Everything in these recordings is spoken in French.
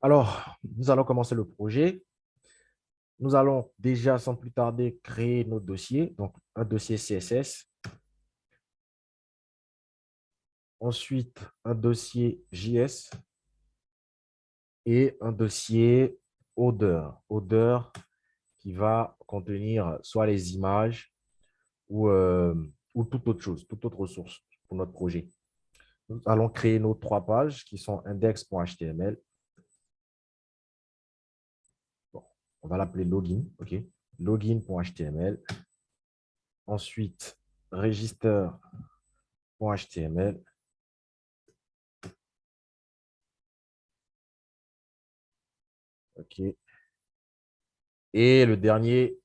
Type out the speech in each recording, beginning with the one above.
Alors, nous allons commencer le projet. Nous allons déjà, sans plus tarder, créer notre dossier. Donc, un dossier CSS. Ensuite, un dossier JS et un dossier odeur. Odeur qui va contenir soit les images ou toute autre chose, toute autre ressource pour notre projet. Nous allons créer nos 3 pages qui sont index.html. Bon, on va l'appeler login. OK. Login.html. Ensuite, register.html. OK. Et le dernier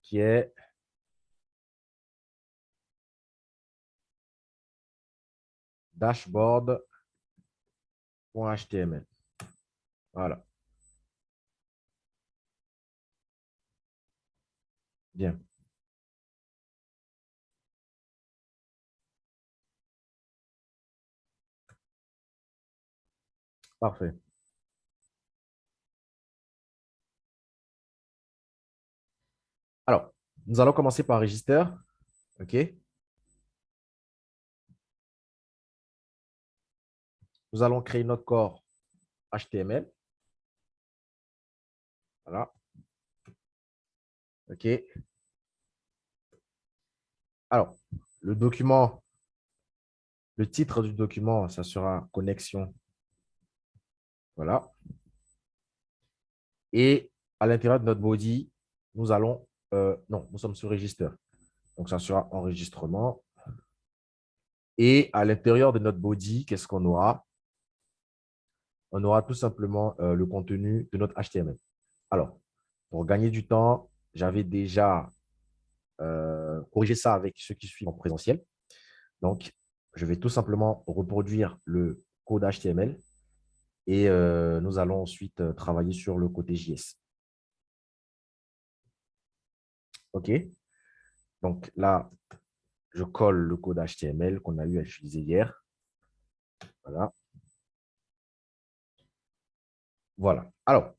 qui est dashboard.html. Voilà. Bien. Parfait. Alors, nous allons commencer par register. OK. Nous allons créer notre corps HTML. Voilà. OK. Alors, le document, le titre du document, ça sera connexion. Voilà. Et à l'intérieur de notre body, nous allons, non, nous sommes sur register. Donc, ça sera enregistrement. Et à l'intérieur de notre body, qu'est-ce qu'on aura? On aura tout simplement le contenu de notre HTML. Alors, pour gagner du temps, j'avais déjà corrigé ça avec ceux qui suivent en présentiel. Donc, je vais tout simplement reproduire le code HTML et nous allons ensuite travailler sur le côté JS. OK? Donc là, je colle le code HTML qu'on a eu à utiliser hier. Voilà. Voilà. Alors,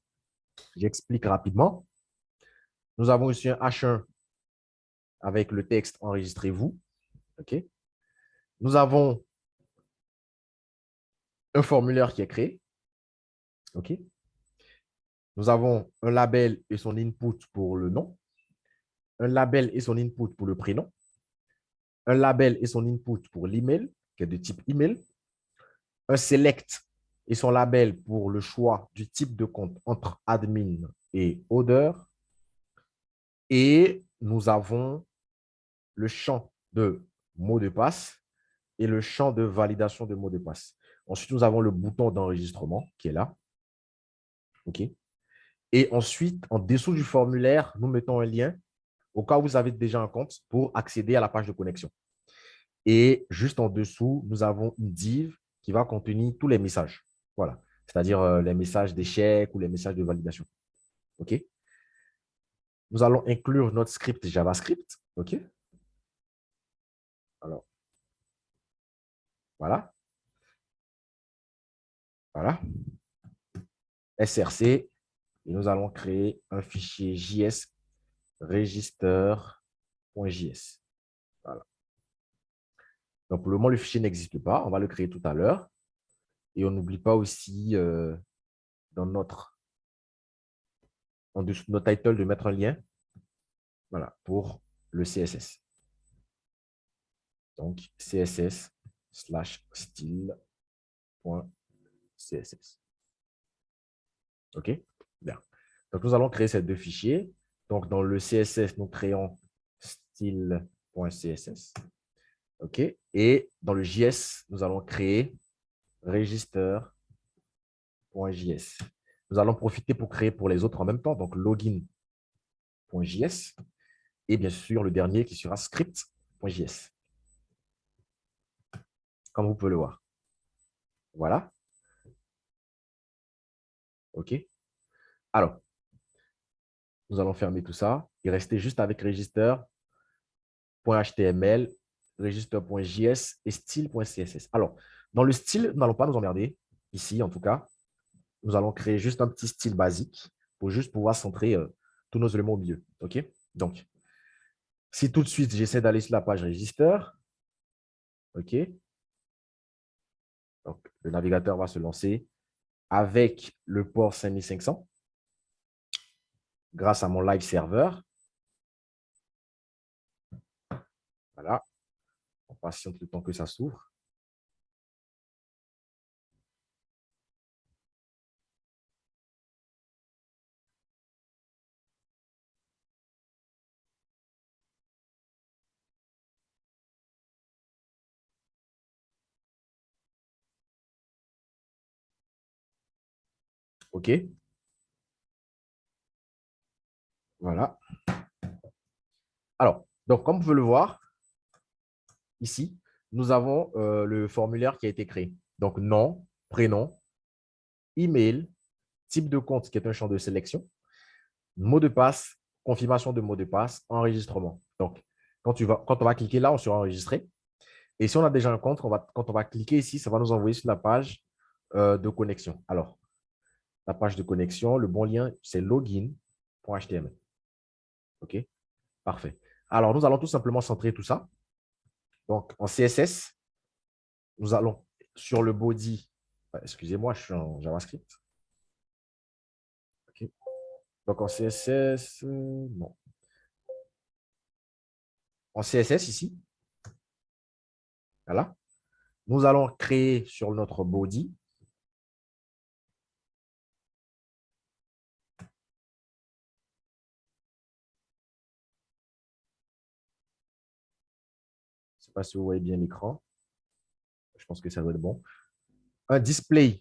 j'explique rapidement. Nous avons ici un H1 avec le texte enregistrez-vous. OK? Nous avons un formulaire qui est créé. OK? Nous avons un label et son input pour le nom, un label et son input pour le prénom, un label et son input pour l'email, qui est de type email, un select et son label pour le choix du type de compte entre admin et odeur, et nous avons le champ de mot de passe et le champ de validation de mot de passe. Ensuite, nous avons le bouton d'enregistrement qui est là. OK? Et ensuite, en dessous du formulaire, nous mettons un lien au cas où vous avez déjà un compte pour accéder à la page de connexion. Et juste en dessous, nous avons une div qui va contenir tous les messages. Voilà. C'est-à-dire les messages d'échec ou les messages de validation. OK? Nous allons inclure notre script JavaScript. OK? Alors, voilà. Voilà. SRC. Et nous allons créer un fichier JS register.js. Voilà. Donc, pour le moment, le fichier n'existe pas. On va le créer tout à l'heure. Et on n'oublie pas aussi dans en dessous de notre title de mettre un lien, voilà, pour le CSS. Donc, css/style.css. OK? Bien. Donc, nous allons créer ces 2 fichiers. Donc, dans le CSS, nous créons style.css. OK? Et dans le JS, nous allons créer register.js. Nous allons profiter pour créer pour les autres en même temps. Donc, login.js. Et bien sûr, le dernier qui sera script.js. Comme vous pouvez le voir. Voilà. OK? Alors, nous allons fermer tout ça et rester juste avec register.html, register.js et style.css. Alors, dans le style, nous n'allons pas nous emmerder, ici en tout cas. nous allons créer juste un petit style basique pour juste pouvoir centrer tous nos éléments au milieu. OK? Donc, si tout de suite, j'essaie d'aller sur la page Register, OK? Donc, le navigateur va se lancer avec le port 5500 grâce à mon live serveur. Voilà. On patiente le temps que ça s'ouvre. OK? Voilà. Alors, donc, comme vous pouvez le voir, ici, nous avons le formulaire qui a été créé. Donc, nom, prénom, email, type de compte qui est un champ de sélection, mot de passe, confirmation de mot de passe, enregistrement. Donc, quand on va cliquer là, on sera enregistré. Et si on a déjà un compte, quand on va cliquer ici, ça va nous envoyer sur la page de connexion. Alors, la page de connexion, le bon lien, c'est login.html. OK? Parfait. Alors, nous allons tout simplement centrer tout ça. Donc, en CSS, nous allons sur le body. Excusez-moi, je suis en JavaScript. OK. Donc, en CSS, non. En CSS, ici, voilà, nous allons créer sur notre body je ne sais pas si vous voyez bien l'écran. Je pense que ça doit être bon. Un display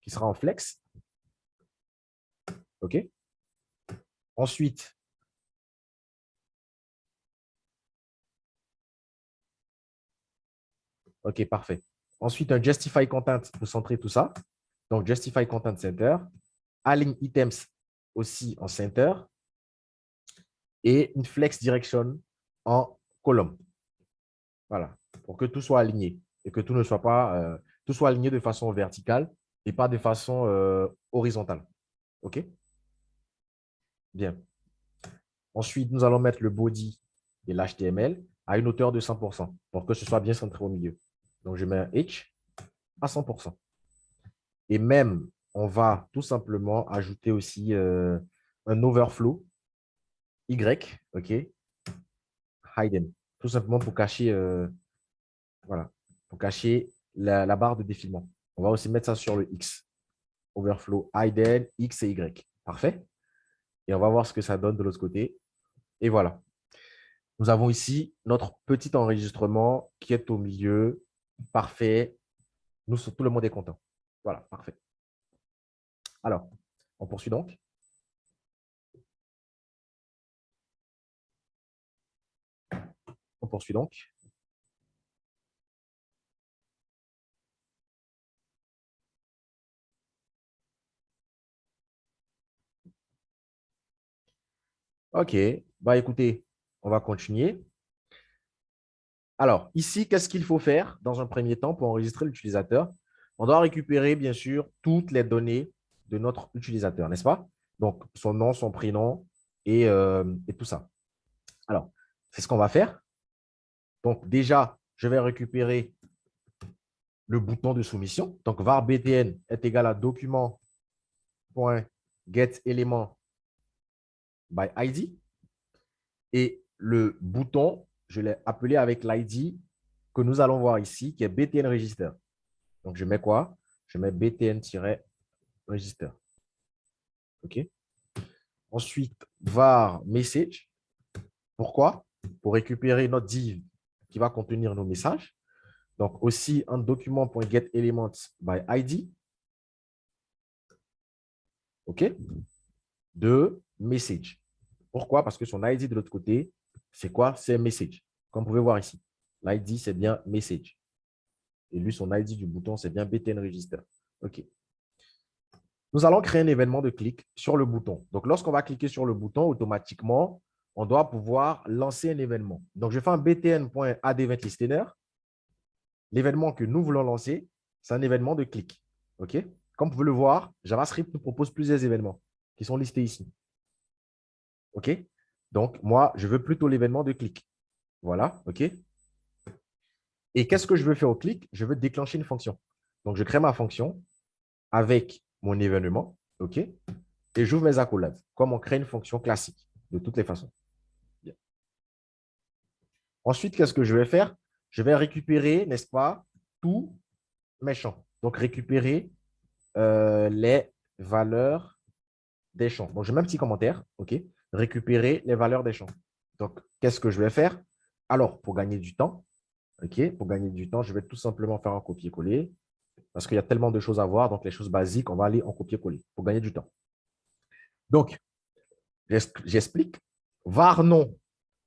qui sera en flex. OK. Ensuite, OK, parfait. Ensuite, un Justify Content pour centrer tout ça. Donc, Justify Content Center. Align Items aussi en Center. Et une Flex Direction en colonne. Voilà. Pour que tout soit aligné et que tout ne soit pas, tout soit aligné de façon verticale et pas de façon horizontale. OK? Bien. Ensuite, nous allons mettre le body et l'HTML à une hauteur de 100% pour que ce soit bien centré au milieu. Donc, je mets un H à 100%. Et même, on va tout simplement ajouter aussi un overflow Y, OK, hidden, tout simplement pour cacher, voilà, pour cacher la barre de défilement. On va aussi mettre ça sur le X. Overflow hidden, X et Y. Parfait. Et on va voir ce que ça donne de l'autre côté. Et voilà. Nous avons ici notre petit enregistrement qui est au milieu. Parfait. Tout le monde est content. Voilà, parfait. Alors, on poursuit donc. On poursuit donc. OK. Bah, écoutez, on va continuer. Alors, ici, qu'est-ce qu'il faut faire dans un premier temps pour enregistrer l'utilisateur? On doit récupérer, bien sûr, toutes les données de notre utilisateur, n'est-ce pas? Donc, son nom, son prénom et tout ça. Alors, c'est ce qu'on va faire. Donc, déjà, je vais récupérer le bouton de soumission. Donc, var btn est égal à document.getElement by ID. Et le bouton, je l'ai appelé avec l'ID que nous allons voir ici, qui est btn register. Donc, je mets quoi? Je mets btn-register. OK? Ensuite, var message. Pourquoi? Pour récupérer notre div qui va contenir nos messages. Donc, aussi un document.getElements by ID. OK? De message. Pourquoi? Parce que son ID de l'autre côté, c'est quoi? C'est message. Comme vous pouvez voir ici. L'ID, c'est bien message. Et lui, son ID du bouton, c'est bien btn register. OK. Nous allons créer un événement de clic sur le bouton. Donc, lorsqu'on va cliquer sur le bouton, automatiquement, on doit pouvoir lancer un événement. Donc, je fais un btn.addEventListener. L'événement que nous voulons lancer, c'est un événement de clic. OK? Comme vous pouvez le voir, JavaScript nous propose plusieurs événements qui sont listés ici. OK? Donc, moi, je veux plutôt l'événement de clic. Voilà, OK? Et qu'est-ce que je veux faire au clic? Je veux déclencher une fonction. Donc, je crée ma fonction avec mon événement, OK? Et j'ouvre mes accolades, comme on crée une fonction classique, de toutes les façons. Bien. Ensuite, qu'est-ce que je vais faire? Je vais récupérer, n'est-ce pas, tous mes champs. Donc, récupérer les valeurs des champs. Donc, je mets un petit commentaire, OK? Récupérer les valeurs des champs. Donc, qu'est-ce que je vais faire? Alors, pour gagner du temps, OK? Pour gagner du temps, je vais tout simplement faire un copier-coller parce qu'il y a tellement de choses à voir. Donc, les choses basiques, on va aller en copier-coller pour gagner du temps. Donc, j'explique. Var nom,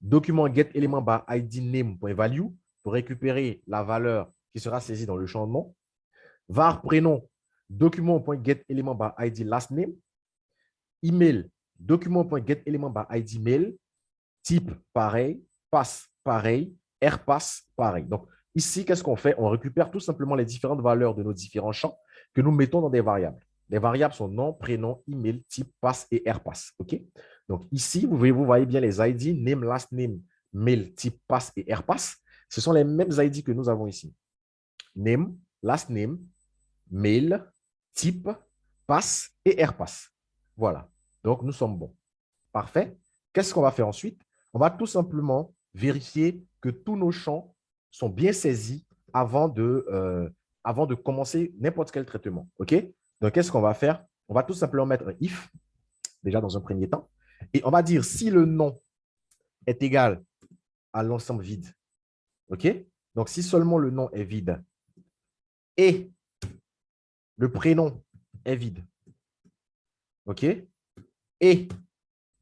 document get element by id name.value pour récupérer la valeur qui sera saisie dans le champ de nom. Var prénom, document.get element by id last name. Email, document.get element by id mail. Type, pareil. Pass, pareil. Rpass, pareil. Donc, ici, qu'est-ce qu'on fait? On récupère tout simplement les différentes valeurs de nos différents champs que nous mettons dans des variables. Les variables sont nom, prénom, email, type, pass et rpass. OK? Donc, ici, vous voyez bien les ID, name, last name, mail, type, pass et rpass. Ce sont les mêmes ID que nous avons ici. Name, last name, mail, type, pass et rpass. Voilà. Donc, nous sommes bons. Parfait. Qu'est-ce qu'on va faire ensuite? On va tout simplement vérifier que tous nos champs sont bien saisis avant de commencer n'importe quel traitement. OK? Donc, qu'est-ce qu'on va faire? On va tout simplement mettre un if, déjà dans un premier temps, et on va dire si le nom est égal à l'ensemble vide. OK? Donc, si seulement le nom est vide et le prénom est vide. OK? Et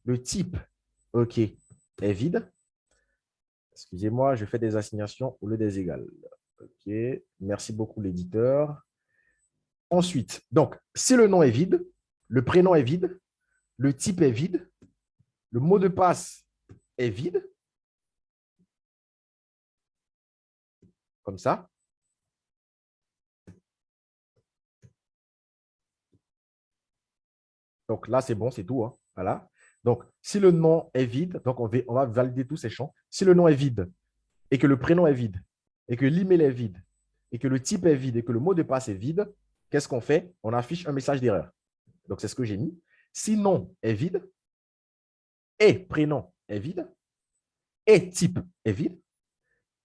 le type, OK, est vide. Excusez-moi, je fais des assignations au lieu des égales. OK, merci beaucoup l'éditeur. Ensuite, donc, si le nom est vide, le prénom est vide, le type est vide, le mot de passe est vide, comme ça. Donc là, c'est bon, c'est tout. Hein. Voilà. Donc, si le nom est vide, donc on va valider tous ces champs. Si le nom est vide et que le prénom est vide et que l'email est vide et que le type est vide et que le mot de passe est vide, qu'est-ce qu'on fait? On affiche un message d'erreur. Donc, c'est ce que j'ai mis. Si nom est vide et prénom est vide et type est vide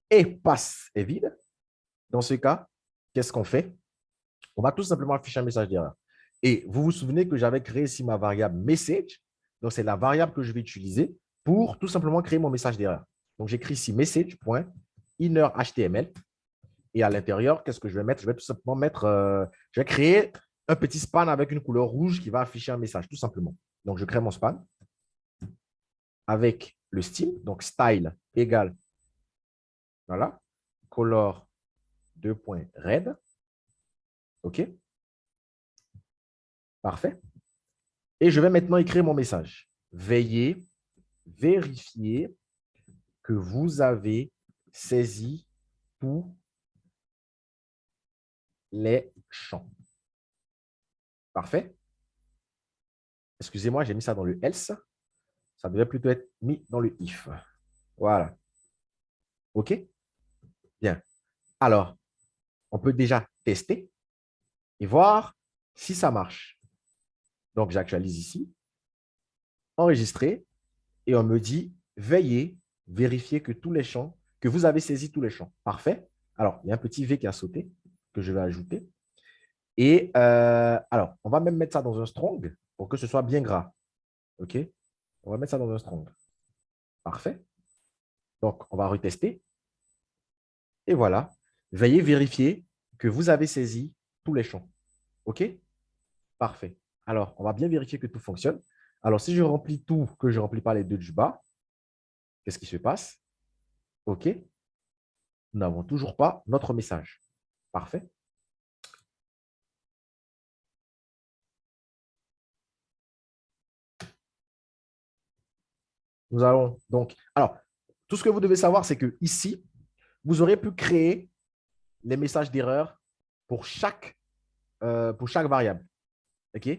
et passe est vide, dans ce cas, qu'est-ce qu'on fait? On va tout simplement afficher un message d'erreur. Et vous vous souvenez que j'avais créé ici ma variable message. Donc, c'est la variable que je vais utiliser pour tout simplement créer mon message d'erreur. Donc, j'écris ici message.innerHTML. Et à l'intérieur, qu'est-ce que je vais mettre? Je vais tout simplement mettre, je vais créer un petit span avec une couleur rouge qui va afficher un message, tout simplement. Donc, je crée mon span avec le style. Donc, style égale, voilà, color 2.red. OK? Parfait. Et je vais maintenant écrire mon message. Veuillez vérifier que vous avez saisi tous les champs. Parfait. Excusez-moi, j'ai mis ça dans le else. Ça devait plutôt être mis dans le if. Voilà. OK? Bien. Alors, on peut déjà tester et voir si ça marche. Donc, j'actualise ici, enregistrer, et on me dit, veuillez vérifier que tous les champs, que vous avez saisi tous les champs. Parfait. Alors, il y a un petit V qui a sauté que je vais ajouter. Et alors, on va même mettre ça dans un strong pour que ce soit bien gras. OK? On va mettre ça dans un strong. Parfait. Donc, on va retester. Et voilà. Veuillez vérifier que vous avez saisi tous les champs. OK? Parfait. Alors, on va bien vérifier que tout fonctionne. Alors, si je remplis tout, que je ne remplis pas les deux du bas, qu'est-ce qui se passe? OK. Nous n'avons toujours pas notre message. Parfait. Nous allons donc… Alors, tout ce que vous devez savoir, c'est que ici, vous aurez pu créer les messages d'erreur pour chaque pour chaque variable. OK?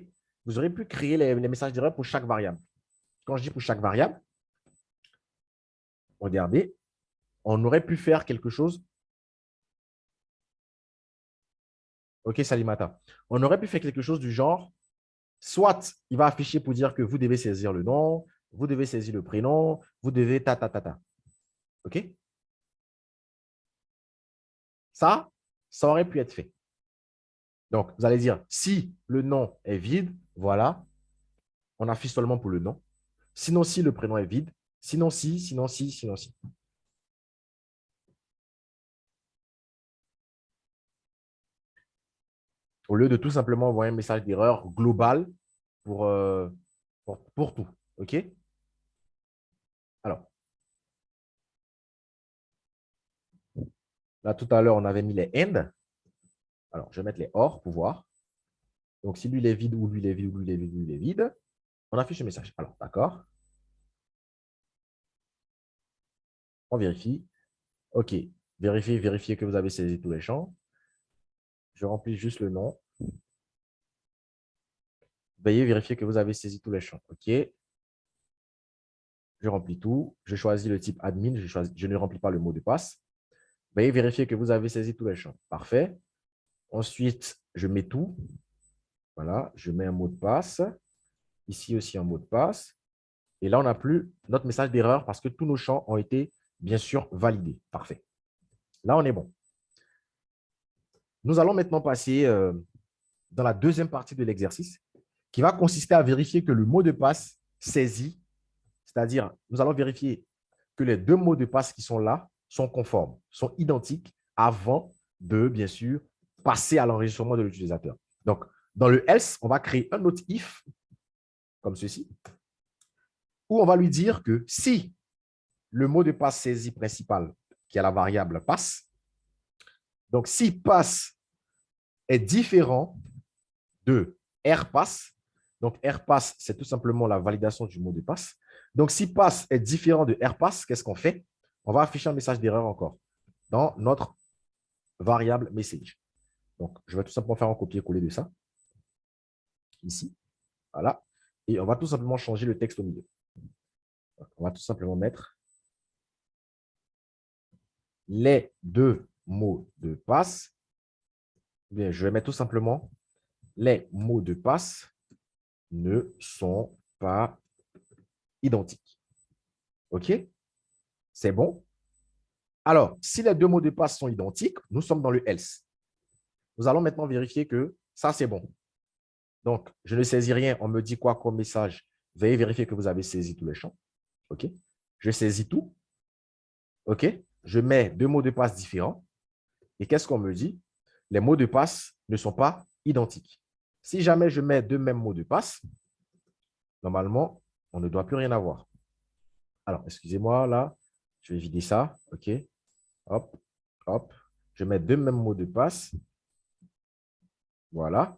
Vous aurez pu créer les messages d'erreur pour chaque variable. Quand je dis pour chaque variable, regardez, on aurait pu faire quelque chose. OK, Salimata. On aurait pu faire quelque chose du genre, soit il va afficher pour dire que vous devez saisir le nom, vous devez saisir le prénom, vous devez ta, ta, ta, ta. OK? Ça aurait pu être fait. Donc, vous allez dire, si le nom est vide, voilà, on affiche seulement pour le nom. Sinon, si le prénom est vide, sinon si, sinon si, sinon si. Au lieu de tout simplement envoyer un message d'erreur global pour, pour tout. OK? Alors, là, tout à l'heure, on avait mis les and. Alors, je vais mettre les or pour voir. Donc, si lui, il est vide, ou lui, il est vide, ou lui, il est vide, ou lui, il est vide, on affiche le message. Alors, d'accord. On vérifie. OK. Vérifiez que vous avez saisi tous les champs. Je remplis juste le nom. Veuillez vérifier que vous avez saisi tous les champs. OK. Je remplis tout. Je choisis le type admin. Je ne remplis pas le mot de passe. Veuillez vérifier que vous avez saisi tous les champs. Parfait. Ensuite, je mets tout. Voilà. Je mets un mot de passe. Ici aussi, un mot de passe. Et là, on n'a plus notre message d'erreur parce que tous nos champs ont été, bien sûr, validés. Parfait. Là, on est bon. Nous allons maintenant passer dans la deuxième partie de l'exercice qui va consister à vérifier que le mot de passe saisi, c'est-à-dire, nous allons vérifier que les deux mots de passe qui sont là sont conformes, sont identiques avant de, bien sûr, passer à l'enregistrement de l'utilisateur. Donc, dans le else, on va créer un autre if, comme ceci, où on va lui dire que si le mot de passe saisi principal, qui est la variable passe, donc si passe est différent de rpass, donc rpass, c'est tout simplement la validation du mot de passe. Donc, si passe est différent de rpass, qu'est-ce qu'on fait? On va afficher un message d'erreur encore dans notre variable message. Donc, je vais tout simplement faire un copier-coller de ça. Ici. Voilà. Et on va tout simplement changer le texte au milieu. Donc, on va tout simplement mettre les deux mots de passe. Bien, je vais mettre tout simplement les mots de passe ne sont pas identiques. OK? C'est bon? Alors, si les deux mots de passe sont identiques, nous sommes dans le else. Nous allons maintenant vérifier que ça, c'est bon. Donc, je ne saisis rien. On me dit quoi comme message? Veuillez vérifier que vous avez saisi tous les champs. OK? Je saisis tout. OK? Je mets deux mots de passe différents. Et qu'est-ce qu'on me dit? Les mots de passe ne sont pas identiques. Si jamais je mets deux mêmes mots de passe, normalement, on ne doit plus rien avoir. Alors, excusez-moi, là, je vais vider ça. OK? Hop, hop. Je mets deux mêmes mots de passe. Voilà.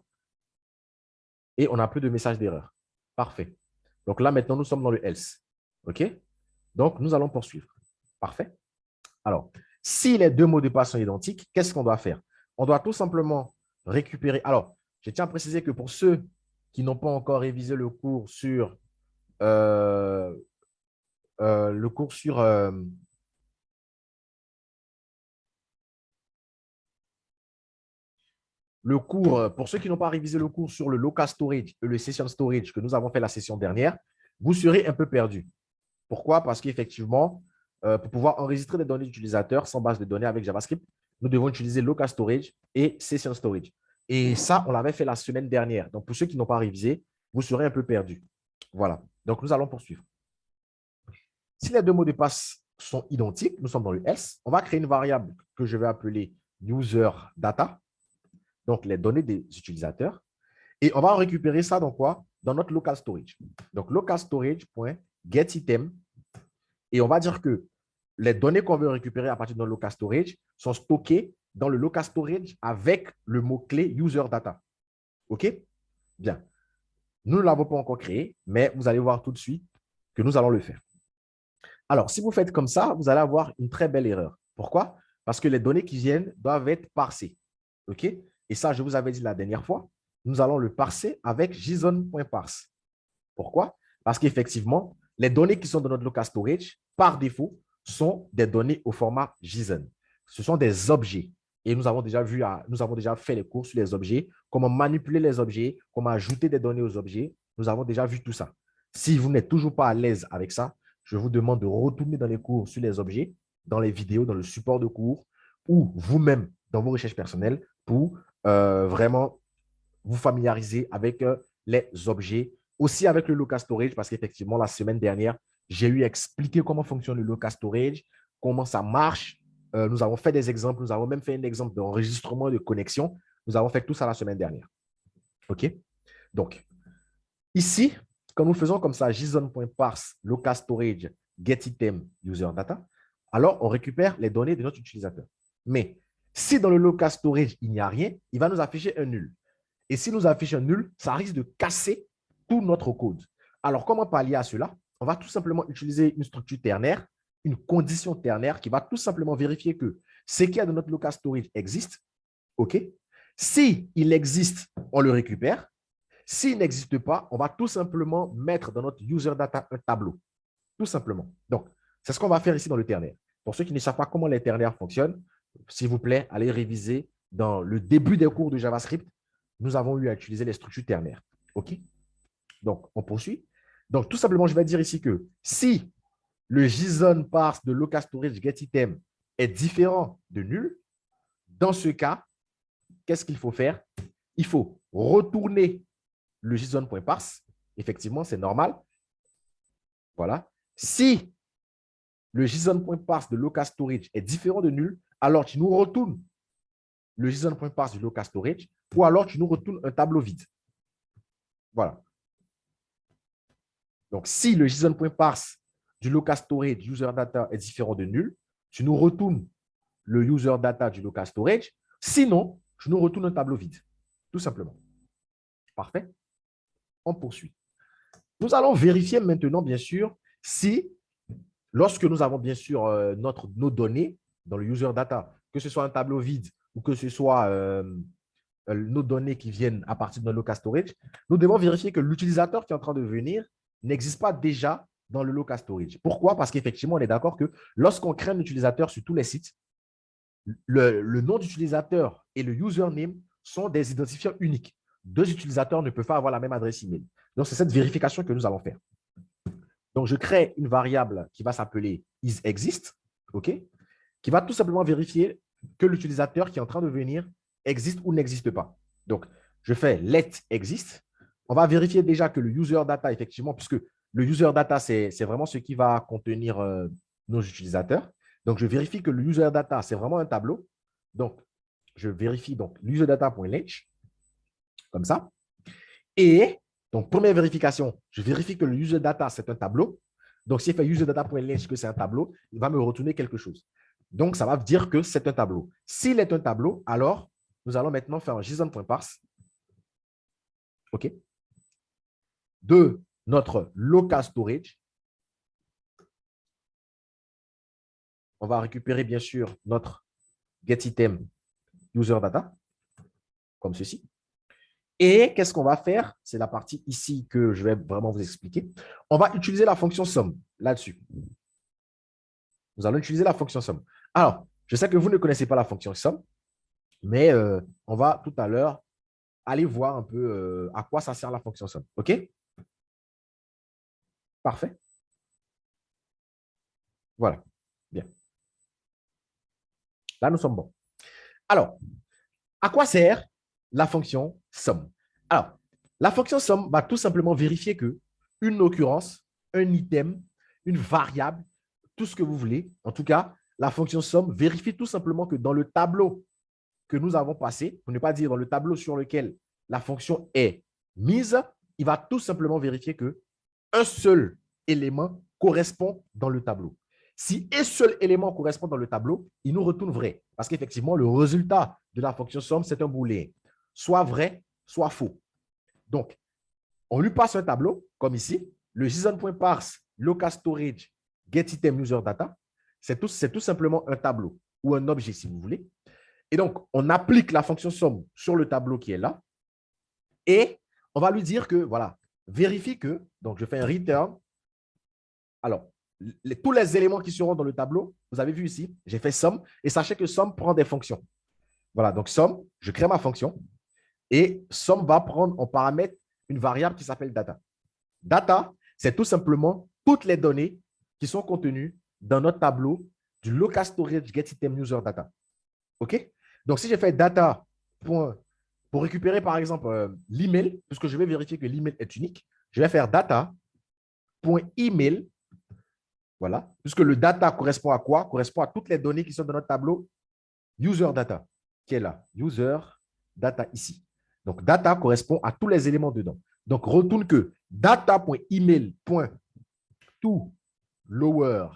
Et on n'a plus de message d'erreur. Parfait. Donc là, maintenant, nous sommes dans le else. OK? Donc, nous allons poursuivre. Parfait. Alors, si les deux mots de passe sont identiques, qu'est-ce qu'on doit faire? On doit tout simplement récupérer. Alors, je tiens à préciser que pour ceux qui n'ont pas encore révisé le cours sur le cours sur le cours, pour ceux qui n'ont pas révisé le cours sur le local storage et le session storage que nous avons fait la session dernière, vous serez un peu perdu. Pourquoi? Parce qu'effectivement, pour pouvoir enregistrer des données d'utilisateurs sans base de données avec JavaScript, nous devons utiliser local storage et session storage. Et ça, on l'avait fait la semaine dernière. Donc, pour ceux qui n'ont pas révisé, vous serez un peu perdus. Voilà. Donc, nous allons poursuivre. Si les deux mots de passe sont identiques, nous sommes dans le else, on va créer une variable que je vais appeler user data, donc les données des utilisateurs. Et on va récupérer ça dans quoi? Dans notre local storage. Donc, local storage.getItem. Et on va dire que les données qu'on veut récupérer à partir de notre local storage sont stockées dans le local storage avec le mot-clé user data. OK? Bien. Nous ne l'avons pas encore créé, mais vous allez voir tout de suite que nous allons le faire. Alors, si vous faites comme ça, vous allez avoir une très belle erreur. Pourquoi? Parce que les données qui viennent doivent être parsées. OK? Et ça, je vous avais dit la dernière fois, nous allons le parser avec JSON.parse. Pourquoi? Parce qu'effectivement, les données qui sont dans notre local storage, par défaut, sont des données au format JSON. Ce sont des objets. Et nous avons déjà fait les cours sur les objets, comment manipuler les objets, comment ajouter des données aux objets. Nous avons déjà vu tout ça. Si vous n'êtes toujours pas à l'aise avec ça, je vous demande de retourner dans les cours sur les objets, dans les vidéos, dans le support de cours, ou vous-même dans vos recherches personnelles pour vraiment vous familiariser avec les objets, aussi avec le local storage, parce qu'effectivement, la semaine dernière, j'ai eu expliqué comment fonctionne le local storage, comment ça marche. Nous avons fait des exemples, nous avons même fait un exemple d'enregistrement de connexion. Nous avons fait tout ça la semaine dernière. OK? Donc, ici, quand nous faisons comme ça, JSON.parse, local storage, getItem, user data, alors on récupère les données de notre utilisateur. Mais si dans le local storage, il n'y a rien, il va nous afficher un nul. Et si nous affiche un nul, ça risque de casser tout notre code. Alors, comment pallier à cela? On va tout simplement utiliser une structure ternaire, une condition ternaire qui va tout simplement vérifier que ce qu'il y a dans notre local storage existe. OK? S'il existe, on le récupère. S'il n'existe pas, on va tout simplement mettre dans notre user data un tableau. Tout simplement. Donc, c'est ce qu'on va faire ici dans le ternaire. Pour ceux qui ne savent pas comment les ternaires fonctionnent, s'il vous plaît, allez réviser dans le début des cours de JavaScript. Nous avons eu à utiliser les structures ternaires. OK? Donc, on poursuit. Donc, tout simplement, je vais dire ici que si le JSON parse de local storage getItem est différent de nul, dans ce cas, qu'est-ce qu'il faut faire? Il faut retourner le JSON.parse. Effectivement, c'est normal. Voilà. Si le JSON.parse de local storage est différent de nul, alors tu nous retournes le JSON.parse du local storage ou alors tu nous retournes un tableau vide. Voilà. Donc, si le JSON.parse du local storage user data est différent de nul, tu nous retournes le user data du local storage. Sinon, tu nous retournes un tableau vide. Tout simplement. Parfait. On poursuit. Nous allons vérifier maintenant, bien sûr, si, lorsque nous avons bien sûr nos données dans le user data, que ce soit un tableau vide ou que ce soit nos données qui viennent à partir de notre local storage, nous devons vérifier que l'utilisateur qui est en train de venir n'existe pas déjà dans le local storage. Pourquoi? Parce qu'effectivement, on est d'accord que lorsqu'on crée un utilisateur sur tous les sites, le nom d'utilisateur et le username sont des identifiants uniques. Deux utilisateurs ne peuvent pas avoir la même adresse email. Donc, c'est cette vérification que nous allons faire. Donc, je crée une variable qui va s'appeler isExist, OK, qui va tout simplement vérifier que l'utilisateur qui est en train de venir existe ou n'existe pas. Donc, je fais letExist. On va vérifier déjà que le user data, effectivement, puisque le user data, c'est vraiment ce qui va contenir nos utilisateurs. Donc, je vérifie que le user data, c'est vraiment un tableau. Donc, je vérifie donc userdata.ledge, comme ça. Et donc, première vérification, je vérifie que le user data, c'est un tableau. Donc, si je fais userdata.ledge que c'est un tableau, il va me retourner quelque chose. Donc, ça va dire que c'est un tableau. S'il est un tableau, alors, nous allons maintenant faire un JSON.parse. OK? De notre local storage. On va récupérer, bien sûr, notre getItem user data, comme ceci. Et qu'est-ce qu'on va faire? C'est la partie ici que je vais vraiment vous expliquer. On va utiliser la fonction sum là-dessus. Nous allons utiliser la fonction sum. Alors, je sais que vous ne connaissez pas la fonction sum, mais on va tout à l'heure aller voir un peu à quoi ça sert la fonction sum. OK? Parfait. Voilà. Bien. Là, nous sommes bons. Alors, à quoi sert la fonction sum? Alors, la fonction sum va tout simplement vérifier que une occurrence, un item, une variable, tout ce que vous voulez, en tout cas, la fonction sum vérifie tout simplement que dans le tableau que nous avons passé, pour ne pas dire dans le tableau sur lequel la fonction est mise, il va tout simplement vérifier que un seul élément correspond dans le tableau. Si un seul élément correspond dans le tableau, il nous retourne vrai. Parce qu'effectivement, le résultat de la fonction somme, c'est un booléen. Soit vrai, soit faux. Donc, on lui passe un tableau, comme ici, le JSON.parse, local storage, getItem user data. C'est tout simplement un tableau ou un objet, si vous voulez. Et donc, on applique la fonction somme sur le tableau qui est là. Et on va lui dire que, voilà, vérifie que, donc je fais un return. Alors, tous les éléments qui seront dans le tableau, vous avez vu ici, j'ai fait somme. Et sachez que somme prend des fonctions. Voilà, donc somme, je crée ma fonction. Et somme va prendre en paramètre une variable qui s'appelle data. Data, c'est tout simplement toutes les données qui sont contenues dans notre tableau du local storage get item user data. OK? Donc, si j'ai fait data pour récupérer, par exemple, l'email, puisque je vais vérifier que l'email est unique, je vais faire data.email. Voilà. Puisque le data correspond à quoi? Correspond à toutes les données qui sont dans notre tableau user data, qui est là. User data ici. Donc, data correspond à tous les éléments dedans. Donc, retourne que data.email.to lower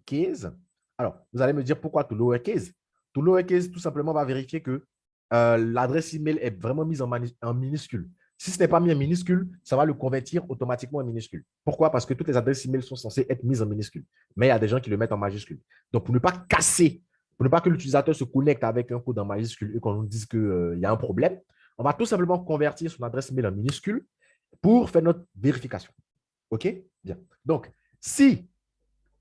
case. Alors, vous allez me dire pourquoi to lower case? To lower case, tout simplement, va vérifier que l'adresse email est vraiment mise en minuscule. Si ce n'est pas mis en minuscule, ça va le convertir automatiquement en minuscule. Pourquoi? Parce que toutes les adresses email sont censées être mises en minuscule. Mais il y a des gens qui le mettent en majuscule. Donc, pour ne pas casser, pour ne pas que l'utilisateur se connecte avec un code en majuscule et qu'on nous dise qu'il y a un problème, on va tout simplement convertir son adresse email en minuscule pour faire notre vérification. OK? Bien. Donc, si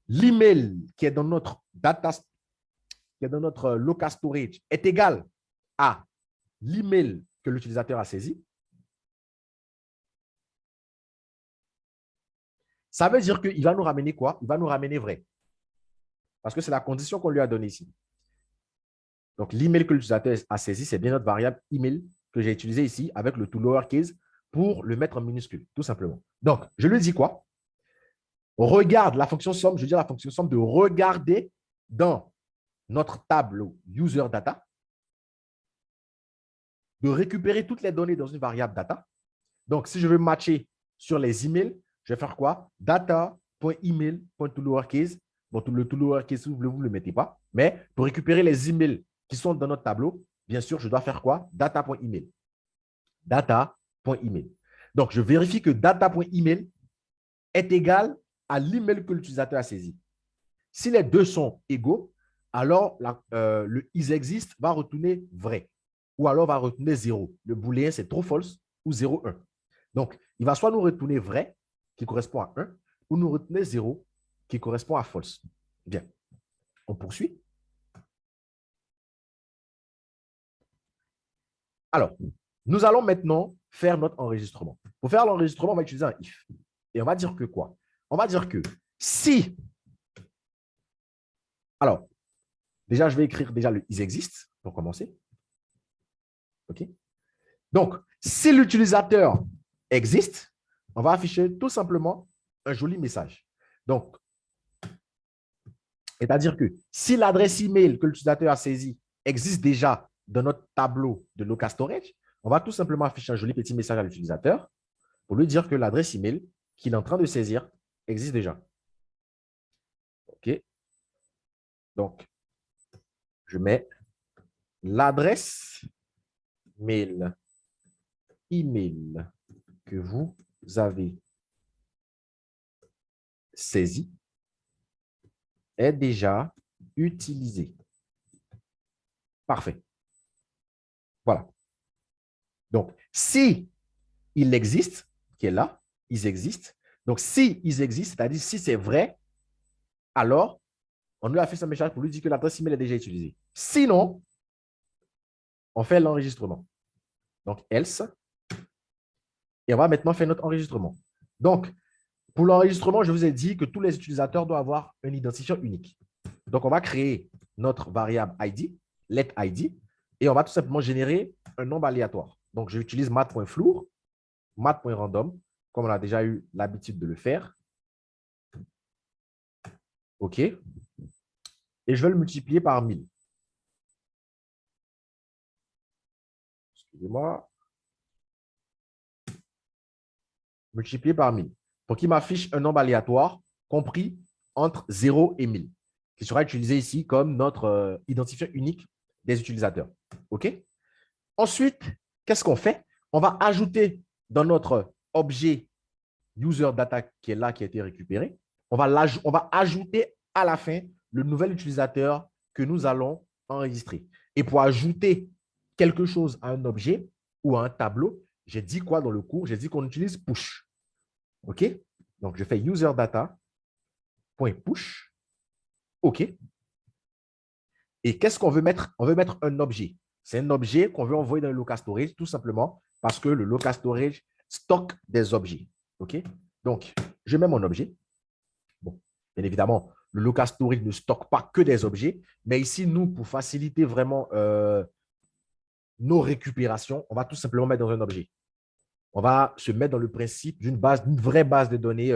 l'email qui est dans notre data, qui est dans notre local storage est égal à l'email que l'utilisateur a saisi, ça veut dire qu'il va nous ramener quoi? Il va nous ramener vrai. Parce que c'est la condition qu'on lui a donnée ici. Donc, l'email que l'utilisateur a saisi, c'est bien notre variable email que j'ai utilisé ici avec le to lowercase pour le mettre en minuscule, tout simplement. Donc, je lui dis quoi? Regarde la fonction somme, je veux dire la fonction somme de regarder dans notre tableau user data, de récupérer toutes les données dans une variable data. Donc, si je veux matcher sur les emails, je vais faire quoi? Data.email.toLowerCase. Bon, le toLowerCase, vous ne le mettez pas. Mais pour récupérer les emails qui sont dans notre tableau, bien sûr, je dois faire quoi? Data.email. Data.email. Donc, je vérifie que data.email est égal à l'email que l'utilisateur a saisi. Si les deux sont égaux, alors le isExist va retourner vrai ou alors va retourner 0. Le booléen, c'est true, false ou 0, 1. Donc, il va soit nous retourner vrai, qui correspond à 1, ou nous retourner 0, qui correspond à false. Bien, on poursuit. Alors, nous allons maintenant faire notre enregistrement. Pour faire l'enregistrement, on va utiliser un if. Et on va dire que quoi? On va dire que si... Alors, déjà, je vais écrire déjà le isExist pour commencer. OK? Donc, si l'utilisateur existe, on va afficher tout simplement un joli message. Donc, c'est-à-dire que si l'adresse email que l'utilisateur a saisie existe déjà dans notre tableau de local storage, on va tout simplement afficher un joli petit message à l'utilisateur pour lui dire que l'adresse email qu'il est en train de saisir existe déjà. OK? Donc, je mets l'adresse mail email que vous avez saisie est déjà utilisé. Parfait. Voilà. Donc, si il existe, qui est là, ils existent. Donc, si ils existent, c'est-à-dire si c'est vrai, alors on lui a fait ce message pour lui dire que l'adresse email est déjà utilisée. Sinon, on fait l'enregistrement. Donc, else. Et on va maintenant faire notre enregistrement. Donc, pour l'enregistrement, je vous ai dit que tous les utilisateurs doivent avoir un identifiant unique. Donc, on va créer notre variable ID, let ID, et on va tout simplement générer un nombre aléatoire. Donc, j'utilise mat.floor, mat.random, comme on a déjà eu l'habitude de le faire. OK. Et je vais le multiplier par 1000. Excusez-moi. Multiplié par 1000. Pour qu'il m'affiche un nombre aléatoire compris entre 0 et 1000, qui sera utilisé ici comme notre identifiant unique des utilisateurs. OK? Ensuite, qu'est-ce qu'on fait? On va ajouter dans notre objet user data qui est là, qui a été récupéré, on va ajouter à la fin le nouvel utilisateur que nous allons enregistrer. Et pour ajouter quelque chose à un objet ou à un tableau, j'ai dit quoi dans le cours? J'ai dit qu'on utilise push. OK? Donc, je fais user data.push. OK. Et qu'est-ce qu'on veut mettre? On veut mettre un objet. C'est un objet qu'on veut envoyer dans le local storage, tout simplement parce que le local storage stocke des objets. OK? Donc, je mets mon objet. Bon, bien évidemment, le local storage ne stocke pas que des objets, mais ici, nous, pour faciliter vraiment nos récupérations, on va tout simplement mettre dans un objet. On va se mettre dans le principe d'une vraie base de données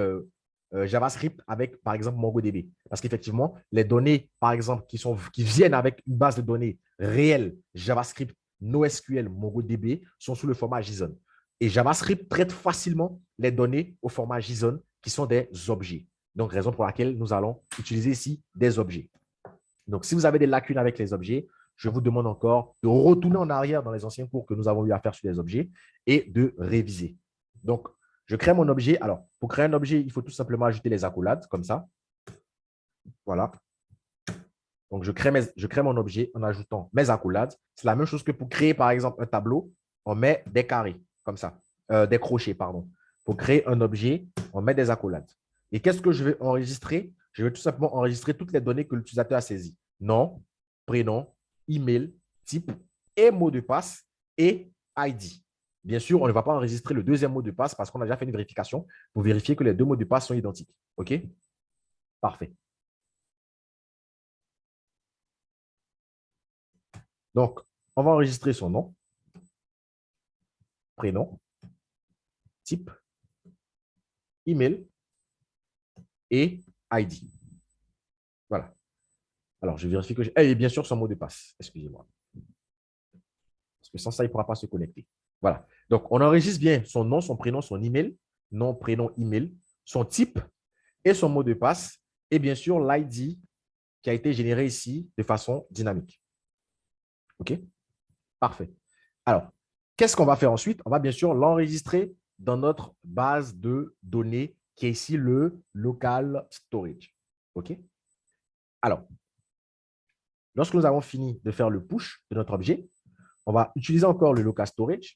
JavaScript avec, par exemple, MongoDB. Parce qu'effectivement, les données, par exemple, qui viennent avec une base de données réelle JavaScript, NoSQL, MongoDB, sont sous le format JSON. Et JavaScript traite facilement les données au format JSON qui sont des objets. Donc, raison pour laquelle nous allons utiliser ici des objets. Donc, si vous avez des lacunes avec les objets, je vous demande encore de retourner en arrière dans les anciens cours que nous avons eu à faire sur les objets et de réviser. Donc, je crée mon objet. Alors, pour créer un objet, il faut tout simplement ajouter les accolades, comme ça. Voilà. Donc, je crée mon objet en ajoutant mes accolades. C'est la même chose que pour créer, par exemple, un tableau. On met des carrés, comme ça. Des crochets, pardon. Pour créer un objet, on met des accolades. Et qu'est-ce que je vais enregistrer? Je vais tout simplement enregistrer toutes les données que l'utilisateur a saisies. Nom, prénom, email, type et mot de passe et ID. Bien sûr, on ne va pas enregistrer le deuxième mot de passe parce qu'on a déjà fait une vérification pour vérifier que les deux mots de passe sont identiques. OK? Parfait. Donc, on va enregistrer son nom, prénom, type, email et ID. Voilà. Alors, je vérifie que j'ai… Et bien sûr, son mot de passe. Excusez-moi. Parce que sans ça, il ne pourra pas se connecter. Voilà. Donc, on enregistre bien son nom, son prénom, son email, nom, prénom, email, son type et son mot de passe. Et bien sûr, l'ID qui a été généré ici de façon dynamique. OK? Parfait. Alors, qu'est-ce qu'on va faire ensuite? On va bien sûr l'enregistrer dans notre base de données qui est ici le local storage. OK? Alors, lorsque nous avons fini de faire le push de notre objet, on va utiliser encore le local storage.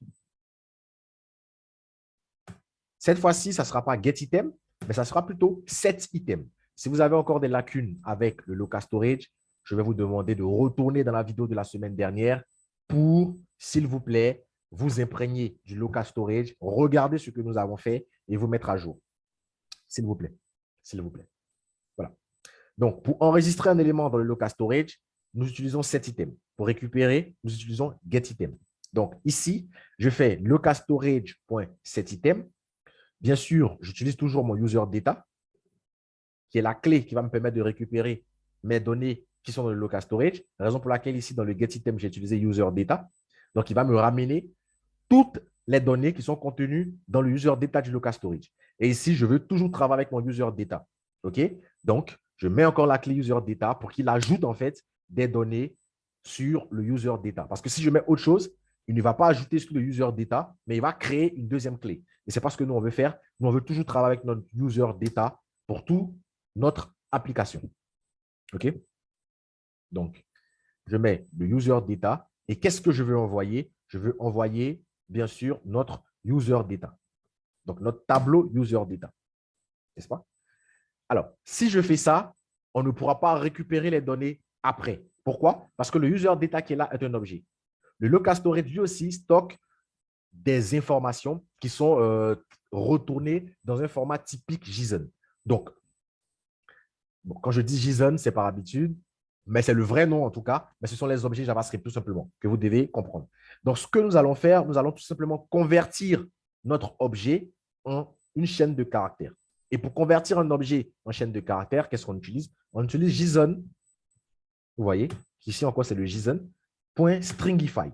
Cette fois-ci, ça ne sera pas getItem, mais ça sera plutôt setItem. Si vous avez encore des lacunes avec le local storage, je vais vous demander de retourner dans la vidéo de la semaine dernière pour, s'il vous plaît, vous imprégner du local storage, regarder ce que nous avons fait et vous mettre à jour. S'il vous plaît. S'il vous plaît. Voilà. Donc, pour enregistrer un élément dans le local storage, nous utilisons setItem. Pour récupérer, nous utilisons getItem. Donc, ici, je fais local storage.setItem. Bien sûr, j'utilise toujours mon user data, qui est la clé qui va me permettre de récupérer mes données qui sont dans le local storage. Raison pour laquelle ici, dans le getItem, j'ai utilisé user data. Donc, il va me ramener toutes les données qui sont contenues dans le user data du local storage. Et ici, je veux toujours travailler avec mon user data. OK? Donc, je mets encore la clé user data pour qu'il ajoute en fait des données sur le user data. Parce que si je mets autre chose, il ne va pas ajouter sur le user data, mais il va créer une deuxième clé. Et c'est pas ce que nous, on veut faire. Nous, on veut toujours travailler avec notre user data pour toute notre application. OK? Donc, je mets le user data. Et qu'est-ce que je veux envoyer? Je veux envoyer, bien sûr, notre user data. Donc, notre tableau user data. N'est-ce pas? Alors, si je fais ça, on ne pourra pas récupérer les données après. Pourquoi? Parce que le user data qui est là est un objet. Le local storage, lui aussi, stocke des informations qui sont retournées dans un format typique JSON. Donc, bon, quand je dis JSON, c'est par habitude, mais c'est le vrai nom en tout cas, mais ce sont les objets JavaScript tout simplement que vous devez comprendre. Donc, ce que nous allons faire, nous allons tout simplement convertir notre objet en une chaîne de caractères. Et pour convertir un objet en chaîne de caractères, qu'est-ce qu'on utilise? On utilise JSON. Vous voyez, ici encore, c'est le JSON.stringify.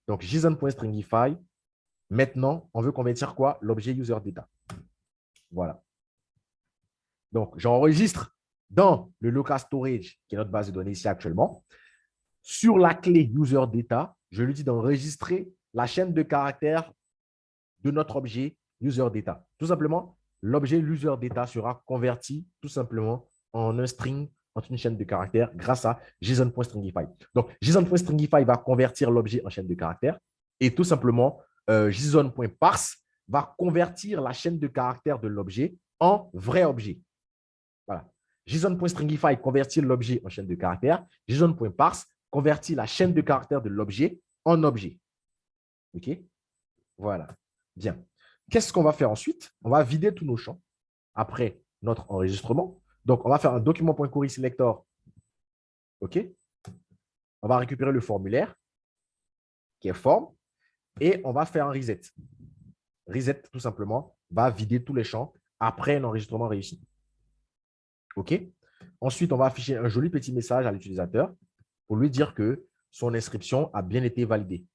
Donc, JSON.stringify. Maintenant, on veut convertir quoi? L'objet user data. Voilà. Donc, j'enregistre dans le local storage, qui est notre base de données ici actuellement. Sur la clé user data, je lui dis d'enregistrer la chaîne de caractères de notre objet user data. Tout simplement, l'objet user data sera converti tout simplement en un string entre une chaîne de caractères grâce à JSON.stringify. Donc, JSON.stringify va convertir l'objet en chaîne de caractères et tout simplement, JSON.parse va convertir la chaîne de caractères de l'objet en vrai objet. Voilà. JSON.stringify convertit l'objet en chaîne de caractères. JSON.parse convertit la chaîne de caractères de l'objet en objet. OK? Voilà. Bien. Qu'est-ce qu'on va faire ensuite? On va vider tous nos champs après notre enregistrement. Donc, on va faire un document.query selector. OK? On va récupérer le formulaire qui est form et on va faire un reset. Reset, tout simplement, va vider tous les champs après un enregistrement réussi. OK? Ensuite, on va afficher un joli petit message à l'utilisateur pour lui dire que son inscription a bien été validée.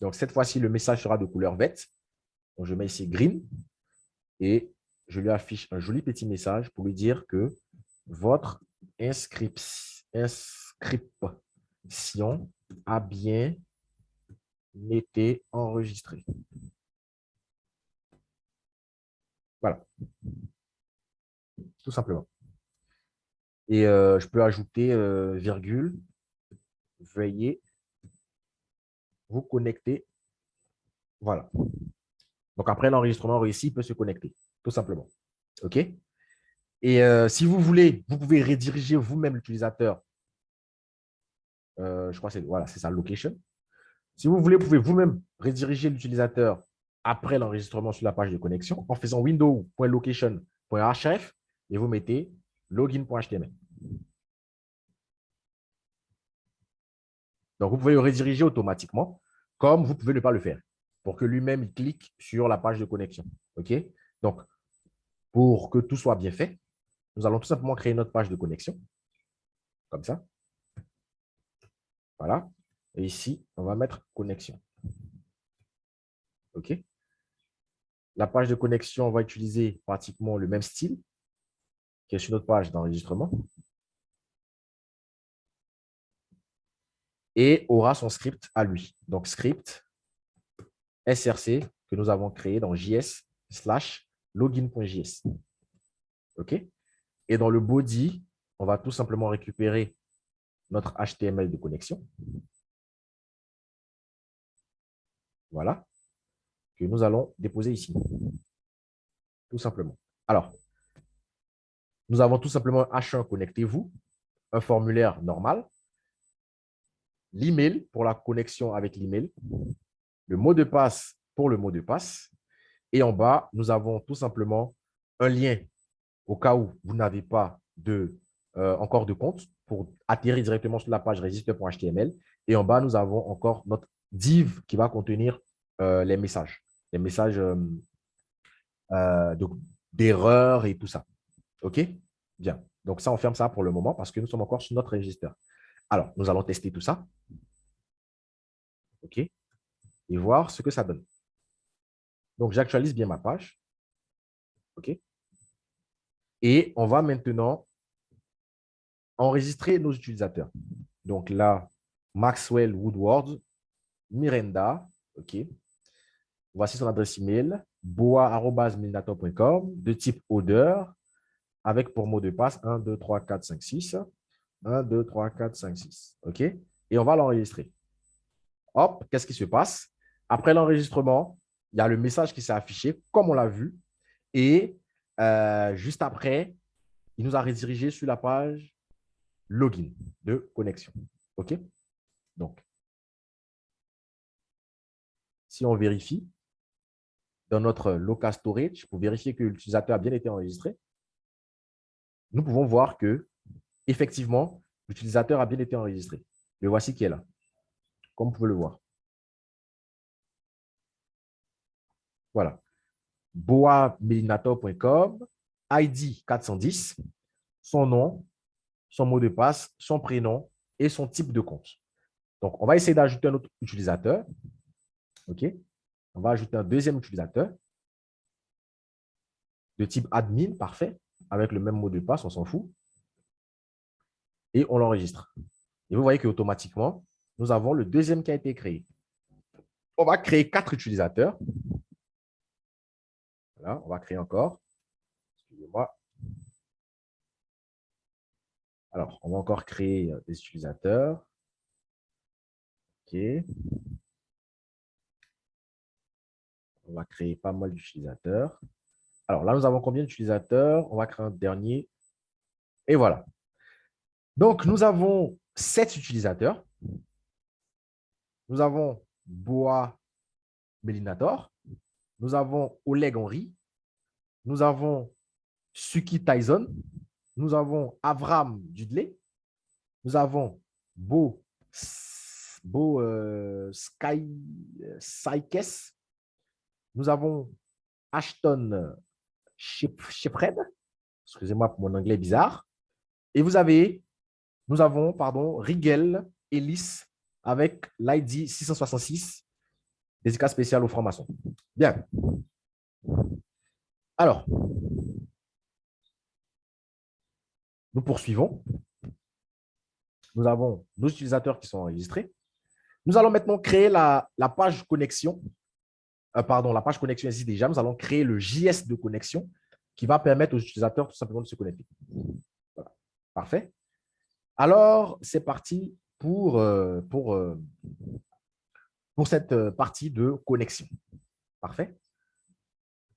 Donc, cette fois-ci, le message sera de couleur verte. Donc, je mets ici green et je lui affiche un joli petit message pour lui dire que votre inscription a bien été enregistrée. Voilà, tout simplement. Et je peux ajouter virgule, veuillez vous connecter. Voilà. Donc, après l'enregistrement réussi, il peut se connecter, tout simplement. OK? Et si vous voulez, vous pouvez rediriger vous-même l'utilisateur. Je crois que c'est voilà, ça, location. Si vous voulez, vous pouvez vous-même rediriger l'utilisateur après l'enregistrement sur la page de connexion en faisant window.location.href et vous mettez login.html. Donc, vous pouvez le rediriger automatiquement, comme vous pouvez ne pas le faire, pour que lui-même il clique sur la page de connexion. OK? Donc, pour que tout soit bien fait, nous allons tout simplement créer notre page de connexion, comme ça. Voilà. Et ici, on va mettre connexion. OK? La page de connexion, on va utiliser pratiquement le même style qui est sur notre page d'enregistrement. Et aura son script à lui. Donc, script src que nous avons créé dans js/login.js. OK? Et dans le body, on va tout simplement récupérer notre HTML de connexion. Voilà. Que nous allons déposer ici. Tout simplement. Alors, nous avons tout simplement un H1 connectez-vous, un formulaire normal, l'email pour la connexion avec l'email, le mot de passe pour le mot de passe. Et en bas, nous avons tout simplement un lien au cas où vous n'avez pas encore de compte pour atterrir directement sur la page register.html. Et en bas, nous avons encore notre div qui va contenir les messages d'erreurs et tout ça. OK? Bien. Donc, ça, on ferme ça pour le moment parce que nous sommes encore sur notre registre. Alors, nous allons tester tout ça. OK? Et voir ce que ça donne. Donc, j'actualise bien ma page. OK? Et on va maintenant enregistrer nos utilisateurs. Donc là, Maxwell Woodward, Miranda, OK. Voici son adresse email, boa@milnator.com, de type odeur, avec pour mot de passe 1, 2, 3, 4, 5, 6. 1, 2, 3, 4, 5, 6. OK? Et on va l'enregistrer. Hop, qu'est-ce qui se passe? Après l'enregistrement, il y a le message qui s'est affiché, comme on l'a vu. Et juste après, il nous a redirigé sur la page login de connexion. OK? Donc, si on vérifie dans notre local storage pour vérifier que l'utilisateur a bien été enregistré, nous pouvons voir que, effectivement, l'utilisateur a bien été enregistré. Le voici qui est là, comme vous pouvez le voir. Voilà. boamelinator.com, ID 410, son nom, son mot de passe, son prénom et son type de compte. Donc, on va essayer d'ajouter un autre utilisateur. OK? On va ajouter un deuxième utilisateur de type admin, parfait, avec le même mot de passe, on s'en fout. Et on l'enregistre. Et vous voyez qu'automatiquement, nous avons le deuxième qui a été créé. On va créer 4 utilisateurs. Voilà, on va créer encore. Excusez-moi. Alors, on va encore créer des utilisateurs. OK. On va créer pas mal d'utilisateurs. Alors là, nous avons combien d'utilisateurs? On va créer un dernier. Et voilà. Donc, nous avons 7 utilisateurs. Nous avons Boa Melinator. Nous avons Oleg Henry. Nous avons Suki Tyson. Nous avons Avram Dudley. Nous avons Bo Sky, Sykes. Nous avons Ashton Shepred. Excusez-moi pour mon anglais bizarre. Et nous avons, pardon, Rigel Ellis avec l'ID 666, dédicace spéciale aux francs-maçons. Bien. Alors, nous poursuivons. Nous avons nos utilisateurs qui sont enregistrés. Nous allons maintenant créer la page connexion. Pardon, la page connexion existe déjà. Nous allons créer le JS de connexion qui va permettre aux utilisateurs tout simplement de se connecter. Voilà. Parfait. Alors, c'est parti pour cette partie de connexion. Parfait.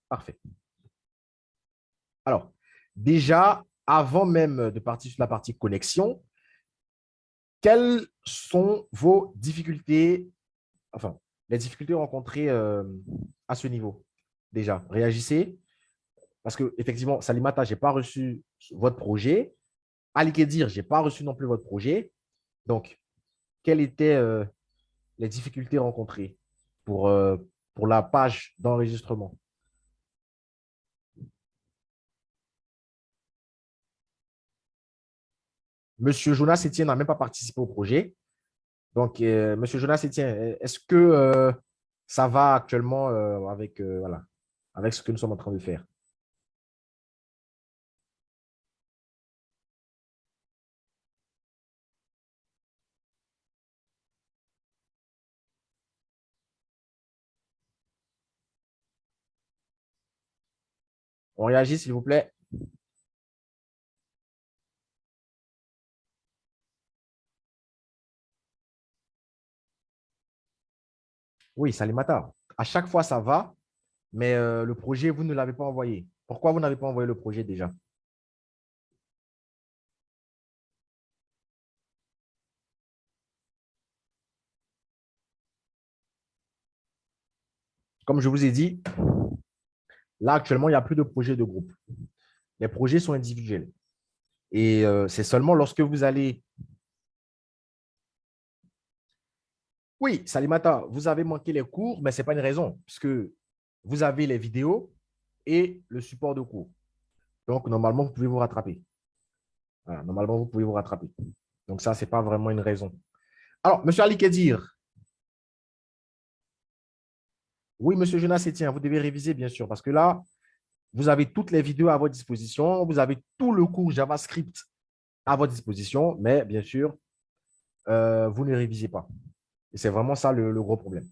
Parfait. Alors, déjà, avant même de partir sur la partie connexion, quelles sont vos difficultés, enfin, les difficultés rencontrées à ce niveau? Déjà, réagissez, parce que effectivement, Salimata, je n'ai pas reçu votre projet. Ali Kedir, je n'ai pas reçu non plus votre projet. Donc, quelles étaient les difficultés rencontrées pour la page d'enregistrement? Monsieur Jonas Etienne n'a même pas participé au projet. Donc, Monsieur Jonas Etienne, est-ce que ça va actuellement voilà, avec ce que nous sommes en train de faire? On réagit, s'il vous plaît. Oui, Salimata. À chaque fois, ça va, mais le projet, vous ne l'avez pas envoyé. Pourquoi vous n'avez pas envoyé le projet déjà? Comme je vous ai dit, là, actuellement, il n'y a plus de projet de groupe. Les projets sont individuels. Et c'est seulement lorsque vous allez… Oui, Salimata, vous avez manqué les cours, mais ce n'est pas une raison, puisque vous avez les vidéos et le support de cours. Donc, normalement, vous pouvez vous rattraper. Voilà, normalement, vous pouvez vous rattraper. Donc, ça, ce n'est pas vraiment une raison. Alors, M. Ali Kedir, oui, M. Jonas Etienne, vous devez réviser, bien sûr, parce que là, vous avez toutes les vidéos à votre disposition, vous avez tout le cours JavaScript à votre disposition, mais bien sûr, vous ne révisez pas. Et c'est vraiment ça le gros problème.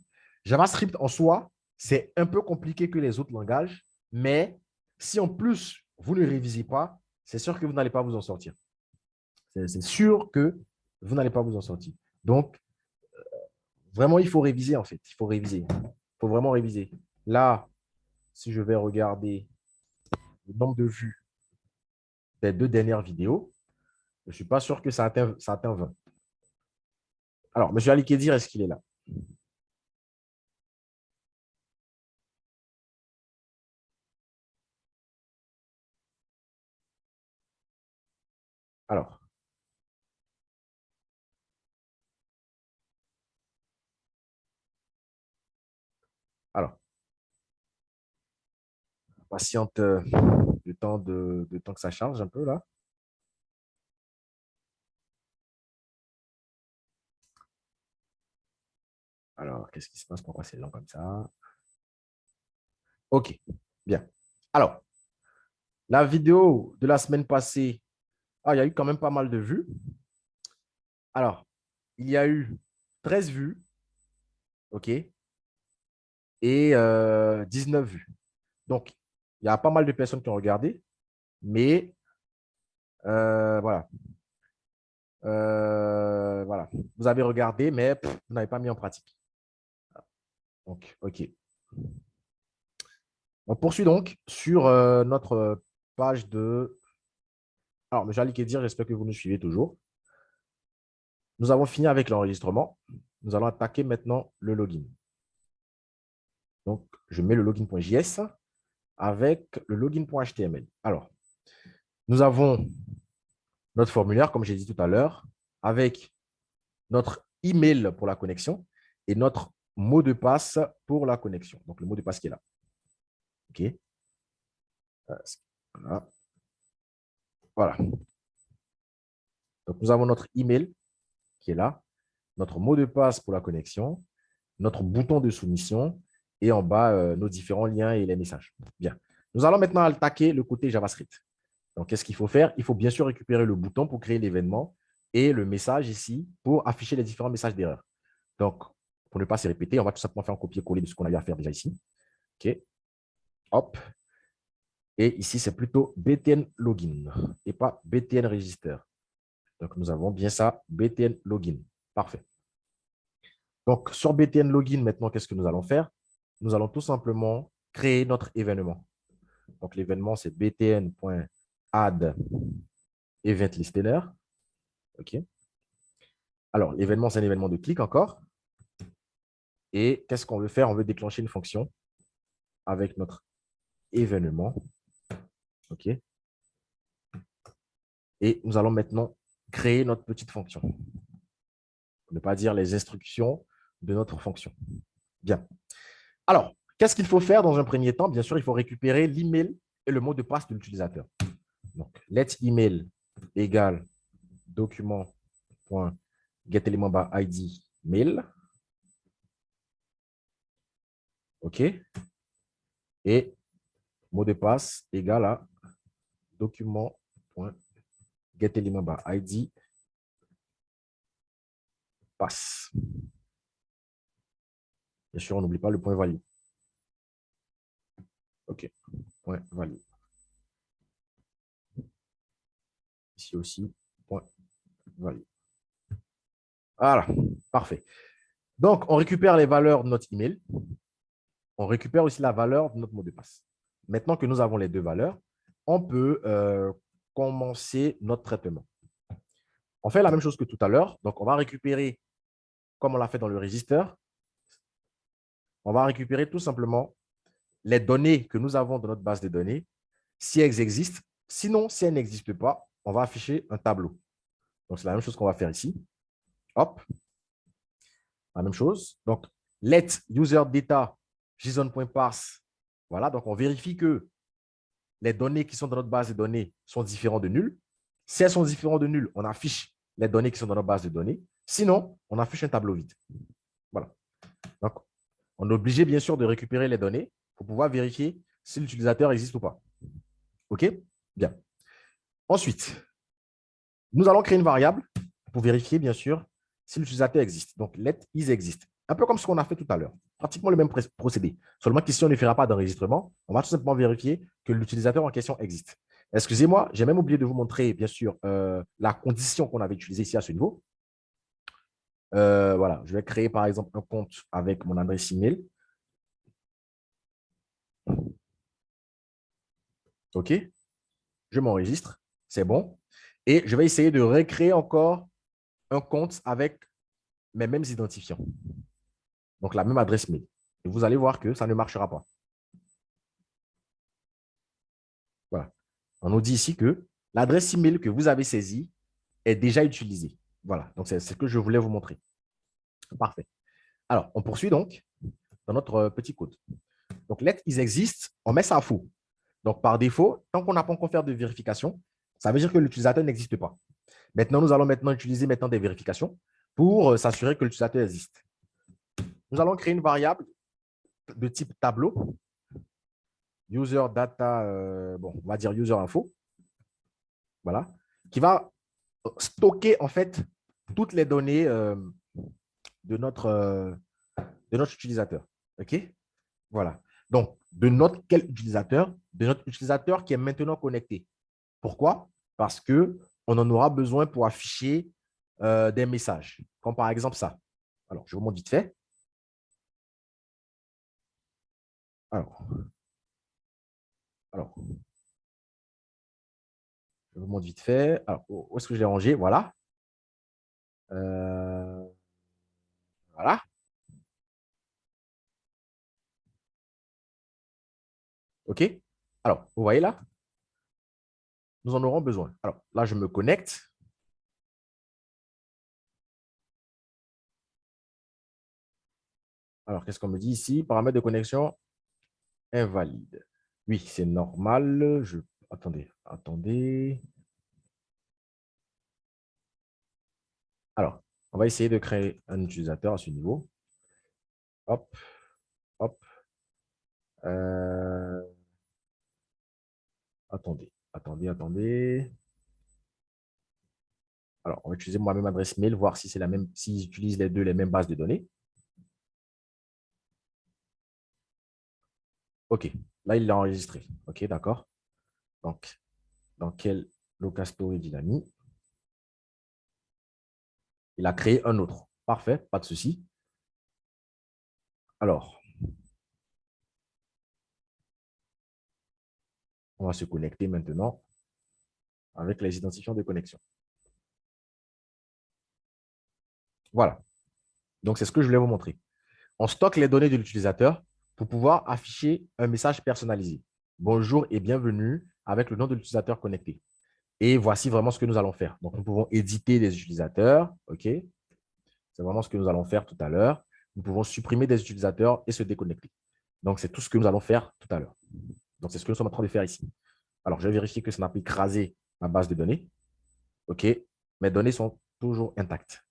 JavaScript en soi, c'est un peu compliqué que les autres langages, mais si en plus, vous ne révisez pas, c'est sûr que vous n'allez pas vous en sortir. C'est sûr que vous n'allez pas vous en sortir. Donc, vraiment, il faut réviser en fait. Il faut réviser. Il faut vraiment réviser. Là, si je vais regarder le nombre de vues des 2 dernières vidéos, je ne suis pas sûr que ça atteint 20. Alors, M. Ali Kedir, est-ce qu'il est là? Alors, alors, patiente le temps que ça charge un peu là. Alors, qu'est-ce qui se passe? Pourquoi c'est lent comme ça? OK, bien. Alors, la vidéo de la semaine passée, il y a eu quand même pas mal de vues. Alors, il y a eu 13 vues, OK, et 19 vues. Donc, il y a pas mal de personnes qui ont regardé, mais voilà. Voilà. Vous avez regardé, mais vous n'avez pas mis en pratique. Donc, OK. On poursuit donc sur notre page de… Alors, M. Ali Kedir, j'espère que vous nous suivez toujours. Nous avons fini avec l'enregistrement. Nous allons attaquer maintenant le login. Donc, je mets le login.js avec le login.html. Alors, nous avons notre formulaire, comme j'ai dit tout à l'heure, avec notre email pour la connexion et notre mot de passe pour la connexion. Donc, le mot de passe qui est là. OK. Voilà. Voilà. Donc, nous avons notre email qui est là, notre mot de passe pour la connexion, notre bouton de soumission et en bas, nos différents liens et les messages. Bien. Nous allons maintenant attaquer le côté JavaScript. Donc, qu'est-ce qu'il faut faire? Il faut bien sûr récupérer le bouton pour créer l'événement et le message ici pour afficher les différents messages d'erreur. Donc, pour ne pas se répéter, on va tout simplement faire un copier-coller de ce qu'on a eu à faire déjà ici. OK. Hop. Et ici, c'est plutôt BTN login et pas BTN register. Donc, nous avons bien ça, BTN login. Parfait. Donc, sur BTN login, maintenant, qu'est-ce que nous allons faire? Nous allons tout simplement créer notre événement. Donc, l'événement, c'est btn.add event listener. OK. Alors, l'événement, c'est un événement de clic encore. Et qu'est-ce qu'on veut faire? On veut déclencher une fonction avec notre événement. OK. Et nous allons maintenant créer notre petite fonction. Pour ne pas dire les instructions de notre fonction. Bien. Alors, qu'est-ce qu'il faut faire dans un premier temps? Bien sûr, il faut récupérer l'email et le mot de passe de l'utilisateur. Donc, let email égale document.getElementById mail. OK. Et mot de passe égale à document.getElementById passe. Bien sûr, on n'oublie pas le point value. OK. Point value. Ici aussi, point value. Voilà. Parfait. Donc, on récupère les valeurs de notre email. On récupère aussi la valeur de notre mot de passe. Maintenant que nous avons les deux valeurs, on peut commencer notre traitement. On fait la même chose que tout à l'heure. Donc, on va récupérer, comme on l'a fait dans le register, on va récupérer tout simplement les données que nous avons dans notre base de données, si elles existent. Sinon, si elles n'existent pas, on va afficher un tableau. Donc, c'est la même chose qu'on va faire ici. Hop. La même chose. Donc, let user data JSON.parse. Voilà. Donc, on vérifie que les données qui sont dans notre base de données sont différentes de nul. Si elles sont différentes de nul, on affiche les données qui sont dans notre base de données. Sinon, on affiche un tableau vide. Voilà. Donc, on est obligé, bien sûr, de récupérer les données pour pouvoir vérifier si l'utilisateur existe ou pas. OK? Bien. Ensuite, nous allons créer une variable pour vérifier, bien sûr, si l'utilisateur existe. Donc, let isExist. Un peu comme ce qu'on a fait tout à l'heure. Pratiquement le même procédé. Seulement qu'ici, on ne fera pas d'enregistrement. On va tout simplement vérifier que l'utilisateur en question existe. Excusez-moi, j'ai même oublié de vous montrer, bien sûr, la condition qu'on avait utilisée ici à ce niveau. Voilà, je vais créer, par exemple, un compte avec mon adresse email. OK? Je m'enregistre. C'est bon. Et je vais essayer de recréer encore un compte avec mes mêmes identifiants. Donc, la même adresse mail. Et vous allez voir que ça ne marchera pas. Voilà. On nous dit ici que l'adresse email que vous avez saisie est déjà utilisée. Voilà. Donc, c'est ce que je voulais vous montrer. Parfait. Alors, on poursuit donc dans notre petit code. Donc, let isExist, on met ça à faux. Donc, par défaut, tant qu'on n'a pas encore fait de vérification, ça veut dire que l'utilisateur n'existe pas. Maintenant, nous allons utiliser des vérifications pour s'assurer que l'utilisateur existe. Nous allons créer une variable de type tableau, user data, bon, on va dire user info, voilà, qui va stocker en fait toutes les données de notre utilisateur. OK? Voilà. Donc, de notre quel utilisateur? De notre utilisateur qui est maintenant connecté. Pourquoi? Parce qu'on en aura besoin pour afficher des messages, comme par exemple ça. Alors, je vous montre vite fait. Alors, alors, je vous montre vite fait. Alors, où est-ce que je l'ai rangé? Voilà. Euh, voilà. OK. Alors, vous voyez là, nous en aurons besoin. Alors, là, je me connecte. Alors, qu'est-ce qu'on me dit ici? Paramètres de connexion invalide. Oui, c'est normal. Attendez, attendez. Alors, on va essayer de créer un utilisateur à ce niveau. Hop, hop. Euh, Attendez, attendez, attendez. Alors, on va utiliser moi-même adresse mail, voir si c'est la même, s'ils utilisent les deux les mêmes bases de données. OK. Là, il l'a enregistré. OK, d'accord. Donc, dans quel Locastory Dynamics, il a créé un autre. Parfait, pas de souci. Alors, on va se connecter maintenant avec les identifiants de connexion. Voilà. Donc, c'est ce que je voulais vous montrer. On stocke les données de l'utilisateur pour pouvoir afficher un message personnalisé. Bonjour et bienvenue avec le nom de l'utilisateur connecté. Et voici vraiment ce que nous allons faire. Donc, nous pouvons éditer des utilisateurs. OK. C'est vraiment ce que nous allons faire tout à l'heure. Nous pouvons supprimer des utilisateurs et se déconnecter. Donc, c'est tout ce que nous allons faire tout à l'heure. Donc, c'est ce que nous sommes en train de faire ici. Alors, je vais vérifier que ça n'a pas écrasé ma base de données. OK. Mes données sont toujours intactes.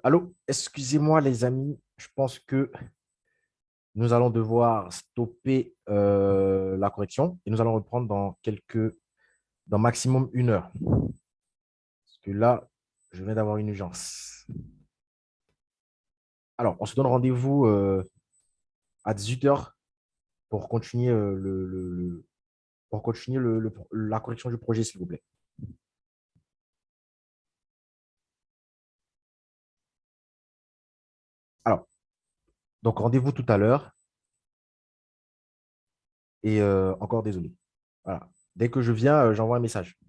Allô, excusez-moi les amis, je pense que nous allons devoir stopper la correction et nous allons reprendre dans maximum 1 heure. Parce que là, je viens d'avoir une urgence. Alors, on se donne rendez-vous à 18 h pour continuer, pour continuer la correction du projet, s'il vous plaît. Alors, donc rendez-vous tout à l'heure et encore désolé. Voilà. Dès que je viens, j'envoie un message.